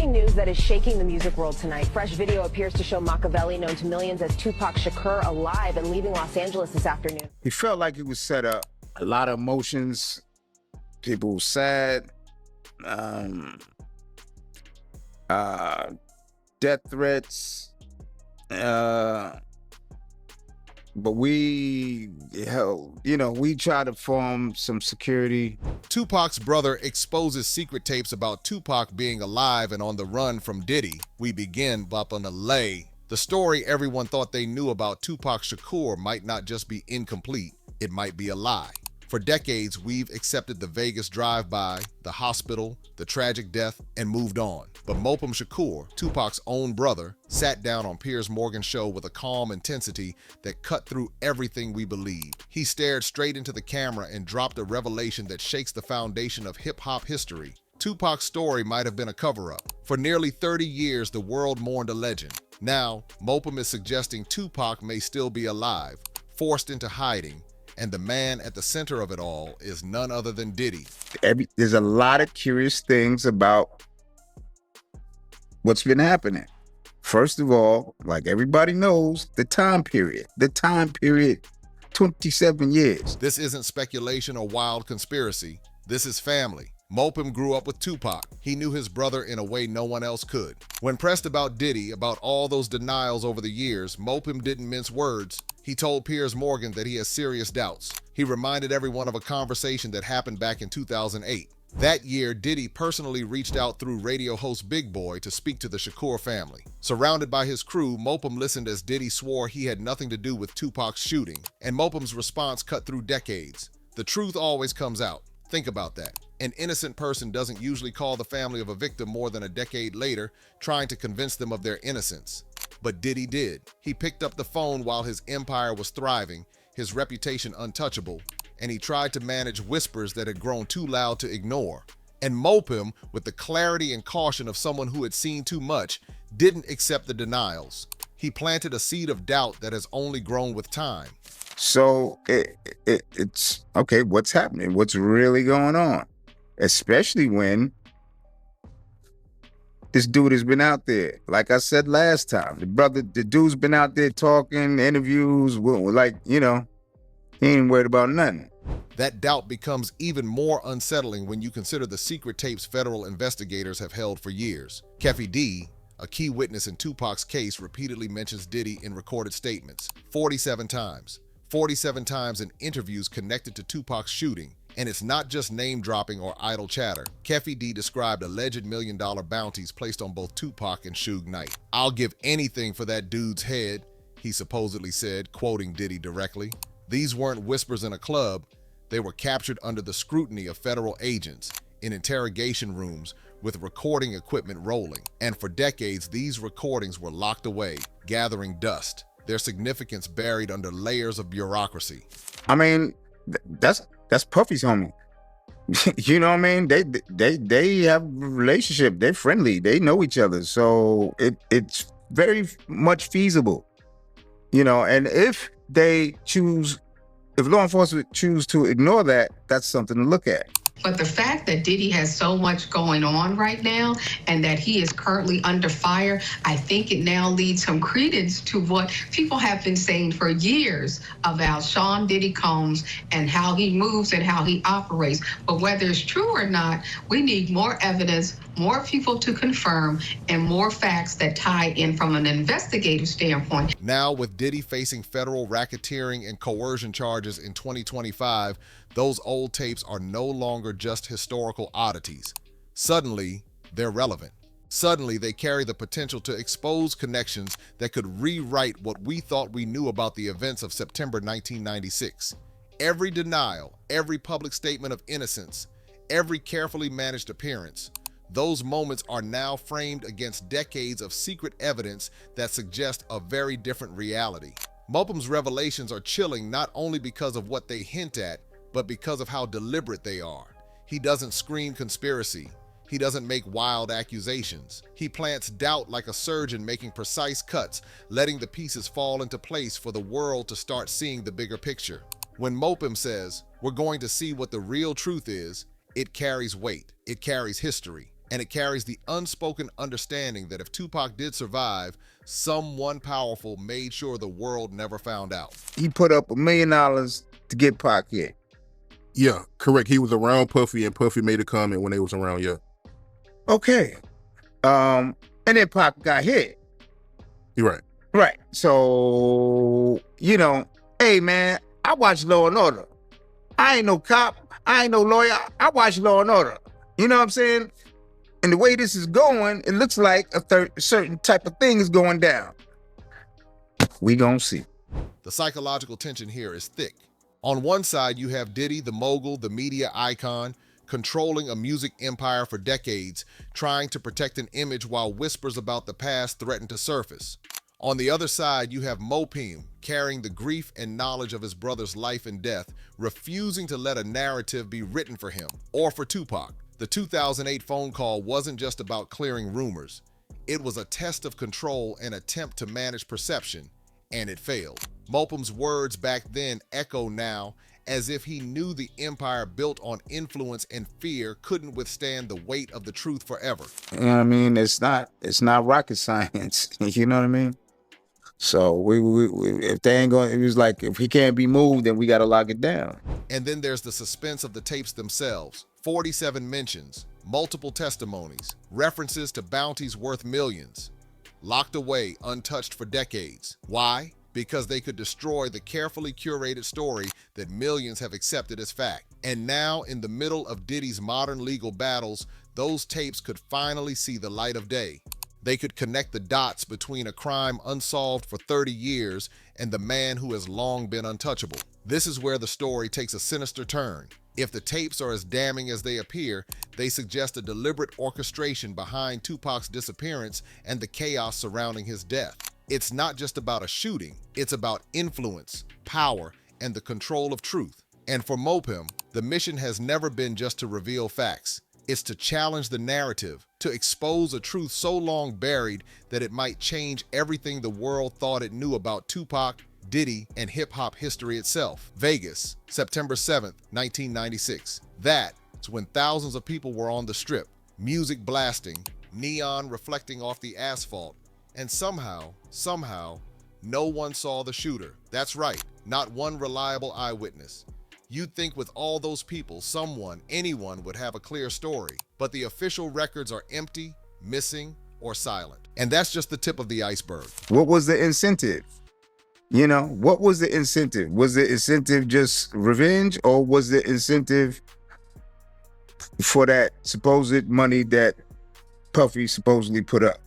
breaking news that is shaking the music world tonight. Fresh video appears to show Machiavelli, known to millions as Tupac Shakur, alive and leaving Los Angeles this afternoon. He felt like it was set up. A lot of emotions. People were sad. Death threats. But we try to form some security. Tupac's brother exposes secret tapes about Tupac being alive and on the run from Diddy. We begin up on the lay. The story everyone thought they knew about Tupac Shakur might not just be incomplete, it might be a lie. For decades, we've accepted the Vegas drive-by, the hospital, the tragic death, and moved on. But Mopem Shakur, Tupac's own brother, sat down on Piers Morgan's show with a calm intensity that cut through everything we believed. He stared straight into the camera and dropped a revelation that shakes the foundation of hip-hop history. Tupac's story might have been a cover-up. For nearly 30 years, the world mourned a legend. Now, Mopem is suggesting Tupac may still be alive, forced into hiding, and the man at the center of it all is none other than Diddy. There's a lot of curious things about what's been happening. First of all, like everybody knows, the time period, 27 years. This isn't speculation or wild conspiracy. This is family. Mopem grew up with Tupac. He knew his brother in a way no one else could. When pressed about Diddy, about all those denials over the years, Mopem didn't mince words. He told Piers Morgan that he has serious doubts. He reminded everyone of a conversation that happened back in 2008. That year, Diddy personally reached out through radio host Big Boy to speak to the Shakur family. Surrounded by his crew, Mopem listened as Diddy swore he had nothing to do with Tupac's shooting, and Mopem's response cut through decades. The truth always comes out. Think about that. An innocent person doesn't usually call the family of a victim more than a decade later, trying to convince them of their innocence. But Diddy did. He picked up the phone while his empire was thriving, his reputation untouchable, and he tried to manage whispers that had grown too loud to ignore. And Mopem, with the clarity and caution of someone who had seen too much, didn't accept the denials. He planted a seed of doubt that has only grown with time. So it's okay, what's happening? What's really going on? Especially when this dude has been out there. Like I said last time, the dude's been out there talking, interviews, he ain't worried about nothing. That doubt becomes even more unsettling when you consider the secret tapes federal investigators have held for years. Keffe D, a key witness in Tupac's case, repeatedly mentions Diddy in recorded statements, 47 times. 47 times in interviews connected to Tupac's shooting. And it's not just name-dropping or idle chatter. Keffe D described alleged million-dollar bounties placed on both Tupac and Suge Knight. "I'll give anything for that dude's head," he supposedly said, quoting Diddy directly. These weren't whispers in a club. They were captured under the scrutiny of federal agents, in interrogation rooms, with recording equipment rolling. And for decades, these recordings were locked away, gathering dust, their significance buried under layers of bureaucracy. I mean, that's Puffy's homie. You know what I mean? They have a relationship. They're friendly. They know each other. So it's very much feasible. And if law enforcement choose to ignore that, that's something to look at. But the fact that Diddy has so much going on right now and that he is currently under fire, I think it now leads some credence to what people have been saying for years about Sean Diddy Combs and how he moves and how he operates. But whether it's true or not, we need more evidence, more people to confirm, and more facts that tie in from an investigative standpoint. Now, with Diddy facing federal racketeering and coercion charges in 2025, those old tapes are no longer just historical oddities. Suddenly, they're relevant. Suddenly, they carry the potential to expose connections that could rewrite what we thought we knew about the events of September 1996. Every denial, every public statement of innocence, every carefully managed appearance, those moments are now framed against decades of secret evidence that suggest a very different reality. Mopem's revelations are chilling not only because of what they hint at, but because of how deliberate they are. He doesn't scream conspiracy. He doesn't make wild accusations. He plants doubt like a surgeon, making precise cuts, letting the pieces fall into place for the world to start seeing the bigger picture. When Mopem says, "We're going to see what the real truth is," it carries weight. It carries history. And it carries the unspoken understanding that if Tupac did survive, someone powerful made sure the world never found out. He put up $1 million to get Pac hit. Yeah, correct. He was around Puffy, and Puffy made a comment when they was around, yeah. Okay. And then Pac got hit. You're right. Right. So, you know, hey, man, I watch Law and Order. I ain't no cop. I ain't no lawyer. I watch Law and Order. You know what I'm saying? And the way this is going, it looks like a certain type of thing is going down. We gonna see. The psychological tension here is thick. On one side, you have Diddy, the mogul, the media icon, controlling a music empire for decades, trying to protect an image while whispers about the past threaten to surface. On the other side, you have Mopim, carrying the grief and knowledge of his brother's life and death, refusing to let a narrative be written for him or for Tupac. The 2008 phone call wasn't just about clearing rumors. It was a test of control and attempt to manage perception, and it failed. Mopim's words back then echo now, as if he knew the empire built on influence and fear couldn't withstand the weight of the truth forever. You know what I mean? It's not rocket science. You know what I mean? So we if they ain't going, it was like, if he can't be moved, then we got to lock it down. And then there's the suspense of the tapes themselves. 47 mentions, multiple testimonies, references to bounties worth millions, locked away, untouched for decades. Why? Because they could destroy the carefully curated story that millions have accepted as fact. And now, in the middle of Diddy's modern legal battles, those tapes could finally see the light of day. They could connect the dots between a crime unsolved for 30 years and the man who has long been untouchable. This is where the story takes a sinister turn. If the tapes are as damning as they appear, they suggest a deliberate orchestration behind Tupac's disappearance and the chaos surrounding his death. It's not just about a shooting, it's about influence, power, and the control of truth. And for Mopim, the mission has never been just to reveal facts. It's to challenge the narrative, to expose a truth so long buried that it might change everything the world thought it knew about Tupac, Diddy, and hip-hop history itself. Vegas, September 7th, 1996. That's when thousands of people were on the strip, music blasting, neon reflecting off the asphalt, and somehow, no one saw the shooter. That's right, not one reliable eyewitness. You'd think with all those people, anyone would have a clear story, but the official records are empty, missing, or silent. And that's just the tip of the iceberg. What was the incentive? You know, what was the incentive? Was the incentive just revenge, or was the incentive for that supposed money that Puffy supposedly put up?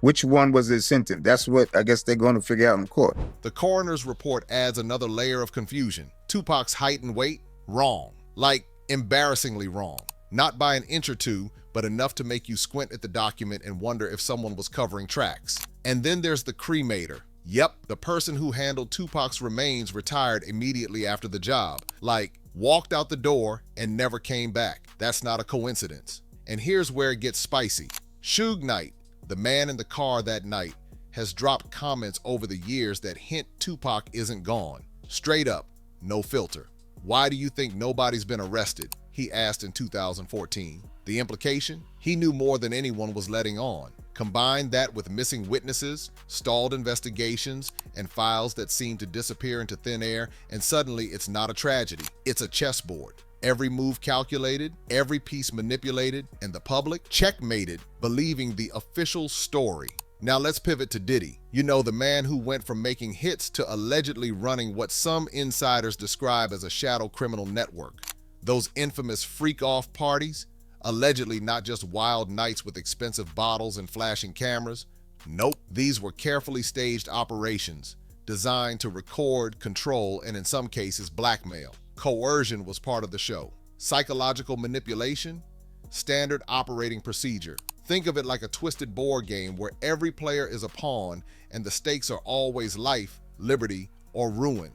Which one was the incentive? That's what I guess they're going to figure out in court. The coroner's report adds another layer of confusion. Tupac's height and weight? Wrong. Like, embarrassingly wrong. Not by an inch or two, but enough to make you squint at the document and wonder if someone was covering tracks. And then there's the cremator. Yep, the person who handled Tupac's remains retired immediately after the job. Like, walked out the door and never came back. That's not a coincidence. And here's where it gets spicy. Suge Knight, the man in the car that night, has dropped comments over the years that hint Tupac isn't gone. Straight up, no filter. Why do you think nobody's been arrested? He asked in 2014. The implication? He knew more than anyone was letting on. Combine that with missing witnesses, stalled investigations, and files that seem to disappear into thin air, and suddenly it's not a tragedy. It's a chessboard. Every move calculated, every piece manipulated, and the public checkmated, believing the official story. Now let's pivot to Diddy. You know, the man who went from making hits to allegedly running what some insiders describe as a shadow criminal network. Those infamous freak-off parties, allegedly not just wild nights with expensive bottles and flashing cameras. Nope, these were carefully staged operations designed to record, control, and in some cases blackmail. Coercion was part of the show. Psychological manipulation, standard operating procedure. Think of it like a twisted board game where every player is a pawn and the stakes are always life, liberty, or ruin.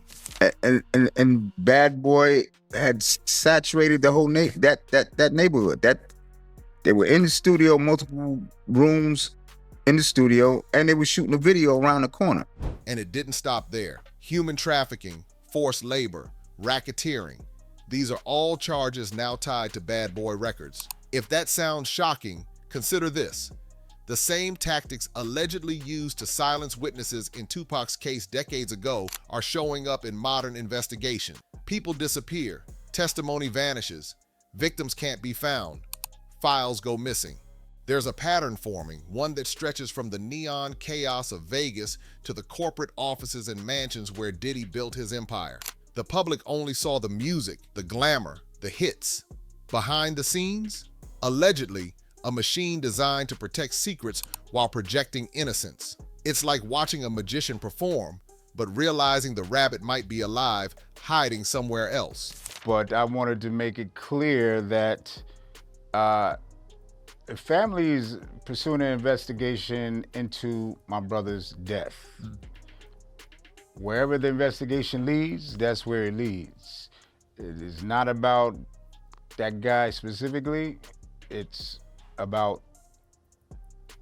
And Bad Boy had saturated the whole that neighborhood. That they were in the studio, multiple rooms in the studio, and they were shooting a video around the corner. And it didn't stop there. Human trafficking, forced labor, racketeering. These are all charges now tied to Bad Boy Records. If that sounds shocking, Consider this. The same tactics allegedly used to silence witnesses in Tupac's case decades ago are showing up in modern investigation. People disappear, testimony vanishes, victims can't be found, files go missing. There's a pattern forming, one that stretches from the neon chaos of Vegas to the corporate offices and mansions where Diddy built his empire. The public only saw the music, the glamour, the hits. Behind the scenes, allegedly, a machine designed to protect secrets while projecting innocence. It's like watching a magician perform, but realizing the rabbit might be alive, hiding somewhere else. But I wanted to make it clear that the family is pursuing an investigation into my brother's death. Wherever the investigation leads, that's where it leads. It is not about that guy specifically. It's about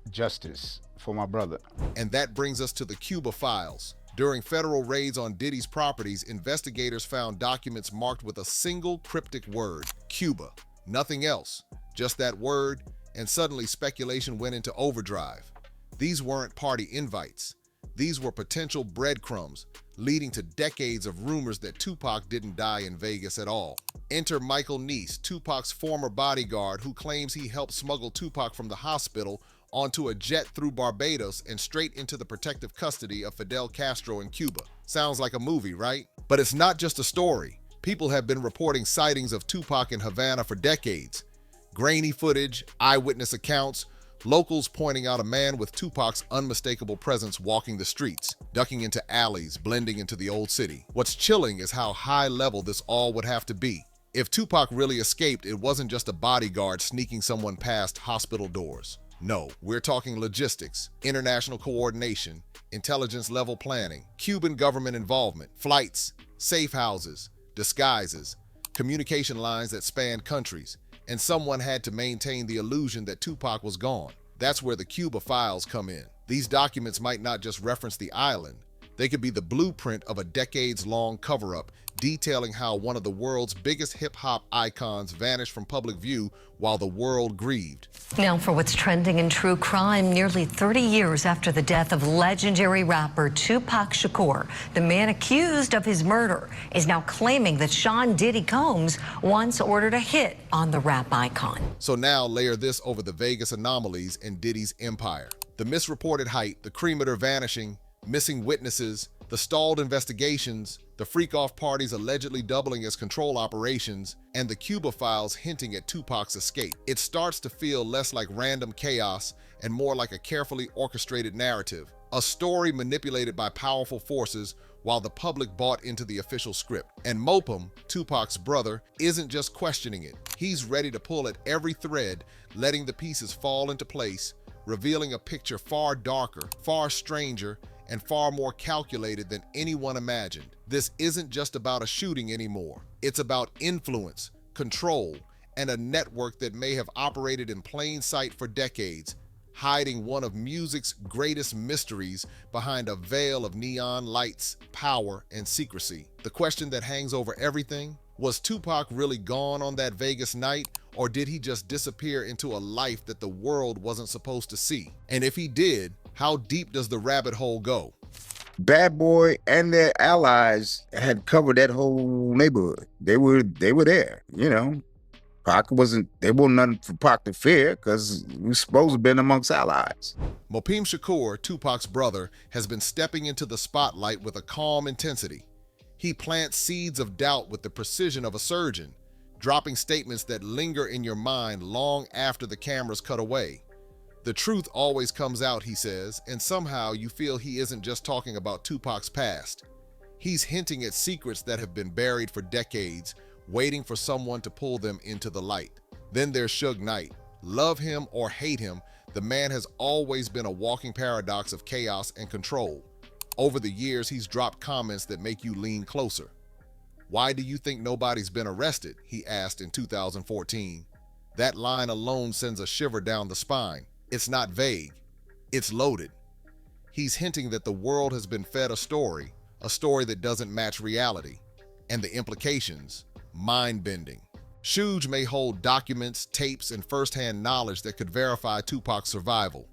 justice for my brother. And that brings us to the Cuba files. During federal raids on Diddy's properties, investigators found documents marked with a single cryptic word, Cuba. Nothing else, just that word, and suddenly speculation went into overdrive. These weren't party invites. These were potential breadcrumbs, leading to decades of rumors that Tupac didn't die in Vegas at all. Enter Michael Neese, Tupac's former bodyguard, who claims he helped smuggle Tupac from the hospital onto a jet through Barbados and straight into the protective custody of Fidel Castro in Cuba. Sounds like a movie, right? But it's not just a story. People have been reporting sightings of Tupac in Havana for decades. Grainy footage, eyewitness accounts, locals pointing out a man with Tupac's unmistakable presence walking the streets, ducking into alleys, blending into the old city. What's chilling is how high level this all would have to be. If Tupac really escaped, it wasn't just a bodyguard sneaking someone past hospital doors. No, we're talking logistics, international coordination, intelligence-level planning, Cuban government involvement, flights, safe houses, disguises, communication lines that spanned countries, and someone had to maintain the illusion that Tupac was gone. That's where the Cuba files come in. These documents might not just reference the island. They could be the blueprint of a decades-long cover-up detailing how one of the world's biggest hip-hop icons vanished from public view while the world grieved. Now for what's trending in true crime, nearly 30 years after the death of legendary rapper Tupac Shakur, the man accused of his murder is now claiming that Sean Diddy Combs once ordered a hit on the rap icon. So now layer this over the Vegas anomalies and Diddy's empire. The misreported height, the cremator vanishing, missing witnesses, the stalled investigations, the freak-off parties allegedly doubling as control operations, and the Cuba files hinting at Tupac's escape. It starts to feel less like random chaos and more like a carefully orchestrated narrative, a story manipulated by powerful forces while the public bought into the official script. And Mopum, Tupac's brother, isn't just questioning it. He's ready to pull at every thread, letting the pieces fall into place, revealing a picture far darker, far stranger, and far more calculated than anyone imagined. This isn't just about a shooting anymore. It's about influence, control, and a network that may have operated in plain sight for decades, hiding one of music's greatest mysteries behind a veil of neon lights, power, and secrecy. The question that hangs over everything: was Tupac really gone on that Vegas night, or did he just disappear into a life that the world wasn't supposed to see? And if he did, how deep does the rabbit hole go? Bad Boy and their allies had covered that whole neighborhood. They were there, you know. Pac wasn't, there wasn't nothing for Pac to fear because we were supposed to have been amongst allies. Mopim Shakur, Tupac's brother, has been stepping into the spotlight with a calm intensity. He plants seeds of doubt with the precision of a surgeon, dropping statements that linger in your mind long after the cameras cut away. The truth always comes out, he says, and somehow you feel he isn't just talking about Tupac's past. He's hinting at secrets that have been buried for decades, waiting for someone to pull them into the light. Then there's Suge Knight. Love him or hate him, the man has always been a walking paradox of chaos and control. Over the years, he's dropped comments that make you lean closer. "Why do you think nobody's been arrested?" he asked in 2014. That line alone sends a shiver down the spine. It's not vague, it's loaded. He's hinting that the world has been fed a story that doesn't match reality, and the implications, mind-bending. Suge may hold documents, tapes, and first-hand knowledge that could verify Tupac's survival.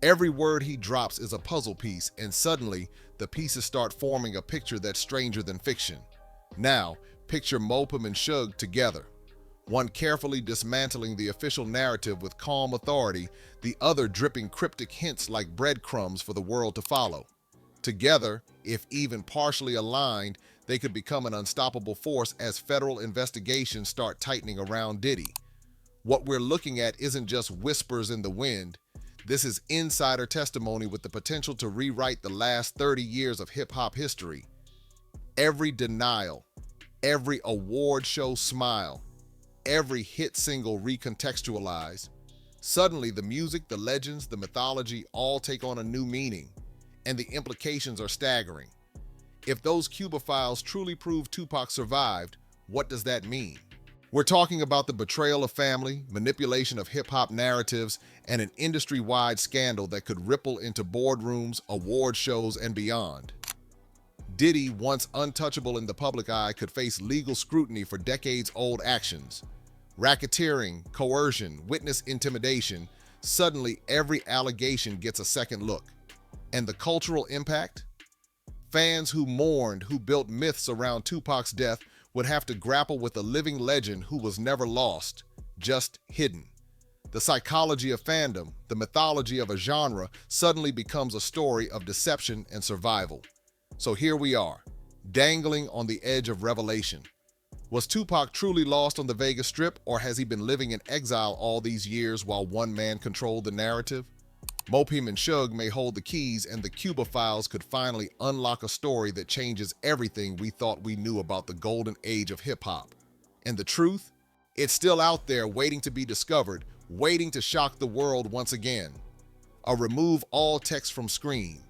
Every word he drops is a puzzle piece, and suddenly, the pieces start forming a picture that's stranger than fiction. Now, picture Mopem and Suge together. One carefully dismantling the official narrative with calm authority, the other dripping cryptic hints like breadcrumbs for the world to follow. Together, if even partially aligned, they could become an unstoppable force as federal investigations start tightening around Diddy. What we're looking at isn't just whispers in the wind. This is insider testimony with the potential to rewrite the last 30 years of hip-hop history. Every denial, every award show smile, every hit single recontextualized. Suddenly, the music, the legends, the mythology all take on a new meaning, and the implications are staggering. If those Cuba files truly prove Tupac survived, what does that mean? We're talking about the betrayal of family, manipulation of hip-hop narratives, and an industry-wide scandal that could ripple into boardrooms, award shows, and beyond. Diddy, once untouchable in the public eye, could face legal scrutiny for decades-old actions. Racketeering, coercion, witness intimidation, suddenly every allegation gets a second look. And the cultural impact? Fans who mourned, who built myths around Tupac's death, would have to grapple with a living legend who was never lost, just hidden. The psychology of fandom, the mythology of a genre, suddenly becomes a story of deception and survival. So here we are, dangling on the edge of revelation. Was Tupac truly lost on the Vegas Strip, or has he been living in exile all these years while one man controlled the narrative? Mopem and Suge may hold the keys, and the Cuba files could finally unlock a story that changes everything we thought we knew about the golden age of hip-hop. And the truth? It's still out there waiting to be discovered, waiting to shock the world once again. A remove all text from screen.